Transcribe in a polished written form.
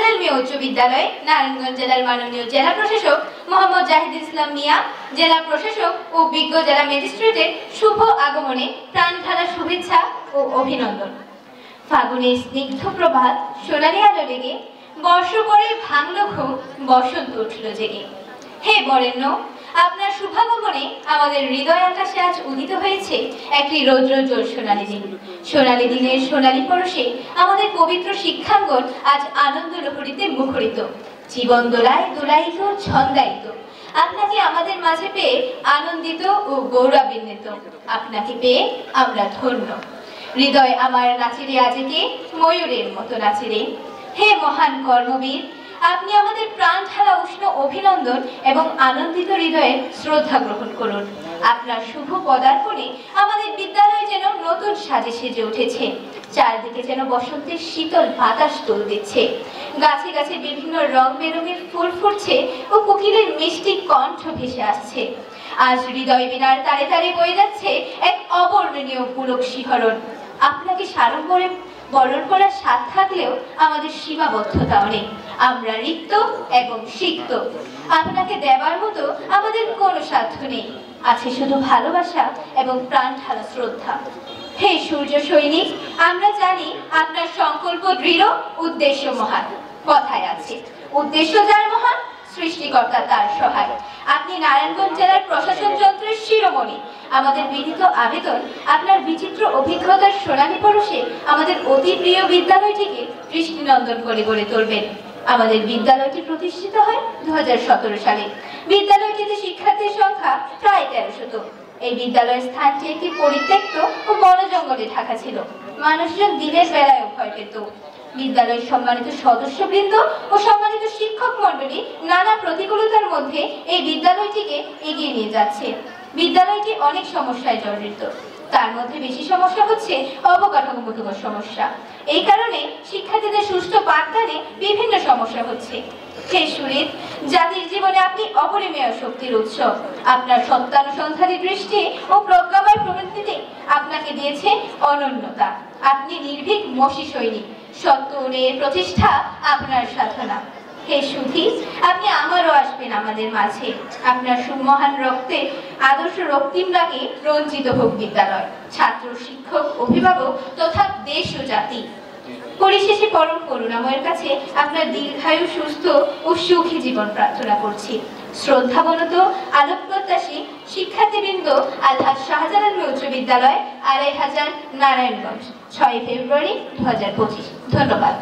শাহজালাল মিয়া উচ্চ বিদ্যালয়, নারায়ণগঞ্জ জেলার মাননীয় জেলা প্রশাসক মোহাম্মদ জাহিদুল ইসলাম মিয়া, জেলা প্রশাসক ও বিজ্ঞ জেলা ম্যাজিস্ট্রেটের শুভ আগমনে প্রাণঢালা শুভেচ্ছা ও অভিনন্দন। ফাগুনের স্নিগ্ধ প্রভাত সোনালি আলো লেগে বর্ষ পরে ভাঙল ঘুম, বসন্ত উঠল জেগে। হে বরেণ্য, আপনার শুভাগমনে আমাদের হৃদয় আকাশে আজ উদিত হয়েছে একটি রৌদ্রোজ্জ্বল সোনালী দিন। সোনালী দিনের সোনালী পরশে আমাদের পবিত্র শিক্ষাঙ্গন আজ আনন্দ লহরীতে মুখরিত, জীবন দোলায় দোলায়িত, ছন্দায়িত। আপনাকে আমাদের মাঝে পেয়ে আনন্দিত ও গৌরবান্বিত। আপনাকে পেয়ে আমরা ধন্য। হৃদয় আমার নাচিরে আজকে ময়ূরের মতো নাচিরে। হে মহান কর্মবীর, আপনি আমাদের প্রাণ ঢালা উষ্ণ অভিনন্দন এবং আনন্দিত হৃদয়ে শ্রদ্ধা গ্রহণ করুন। আপনার শুভ পদার্পণে আমাদের বিদ্যালয় যেন নতুন সাজে সেজে উঠেছে। চারদিকে যেন বসন্তের শীতল বাতাস দোল দিচ্ছে। গাছে গাছে বিভিন্ন রং বেরঙের ফুল ফুটছে ও কোকিলের মিষ্টি কণ্ঠ ভেসে আসছে। আজ হৃদয় বিনার তারে তারে বয়ে যাচ্ছে এক অবর্ণনীয় পুলক শিহরণ। আপনাকে সাড়ম্বরে বরণ করার স্বাদ থাকলেও আমাদের সীমাবদ্ধতা অনেক। আমরা রিক্ত এবং সিক্ত। আপনাকে দেবার মতো আমাদের কোনো সাধ্য নেই। আছে শুধু ভালোবাসা এবং প্রাণ ঢালা শ্রদ্ধা। হে সূর্য সৈনিক, আমরা জানি আপনার সংকল্প দৃঢ়, উদ্দেশ্য মহান। কথায় আছে, উদ্দেশ্য যার মহান, সৃষ্টিকর্তা তার সহায়। আপনি নারায়ণগঞ্জ জেলার প্রশাসন যন্ত্রের শিরোমণি। আমাদের বিনীত আবেদন, আপনার বিচিত্র অভিজ্ঞতার সোনালী পরশে আমাদের অতি প্রিয় বিদ্যালয়টিকে দৃষ্টিনন্দন করে গড়ে তুলবেন। আমাদের বিদ্যালয়টি প্রতিষ্ঠিত হয় 2017 সালে। বিদ্যালয়টিতে শিক্ষার্থীর সংখ্যা প্রায় 1300। এই বিদ্যালয়ের স্থানটি একটি পরিত্যক্ত ও বন জঙ্গলে ঢাকা ছিল। মানুষজন দিনের বেলায় ভয় পেত। বিদ্যালয়ের সম্মানিত সদস্যবৃন্দ ও সম্মানিত শিক্ষক মণ্ডলী নানা প্রতিকূলতার মধ্যে এই বিদ্যালয়টিকে এগিয়ে নিয়ে যাচ্ছে। বিদ্যালয়টি অনেক সমস্যায় জর্জরিত। তার মধ্যে বেশি সমস্যা হচ্ছে অবকাঠামোগত সমস্যা। এই কারণে শিক্ষার্থীদের সুষ্ঠু পাঠদানে বিভিন্ন সমস্যা হচ্ছে। হে সুরিত, জাতির জীবনে আপনি অপরিমেয় শক্তির উৎস। আপনার সত্যানুসন্ধানী দৃষ্টি ও প্রজ্ঞাময় প্রবৃত্তিতে আপনাকে দিয়েছে অনন্যতা। আপনি নির্ভীক মসি সৈনিক। সত্য উন্নয়নের প্রতিষ্ঠা আপনার সাধনা। হে সুধী, আপনি আমারও আসবেন আমাদের মাঝে। আপনার সুমহান রক্তে আদর্শ রক্তিম রাগে রঞ্জিত হোক বিদ্যালয়, ছাত্র, শিক্ষক, অভিভাবক তথা দেশ ও জাতি। পরিশেষে পরম করুণাময়ের কাছে আপনার দীর্ঘায়ু, সুস্থ ও সুখী জীবন প্রার্থনা করছি। শ্রদ্ধাবনত আলোক প্রত্যাশী শিক্ষার্থীবৃন্দ, আলহাজ শাহজালাল মিয়া উচ্চ বিদ্যালয়, 2500, নারায়ণগঞ্জ, 6 ফেব্রুয়ারি 2025। ধন্যবাদ।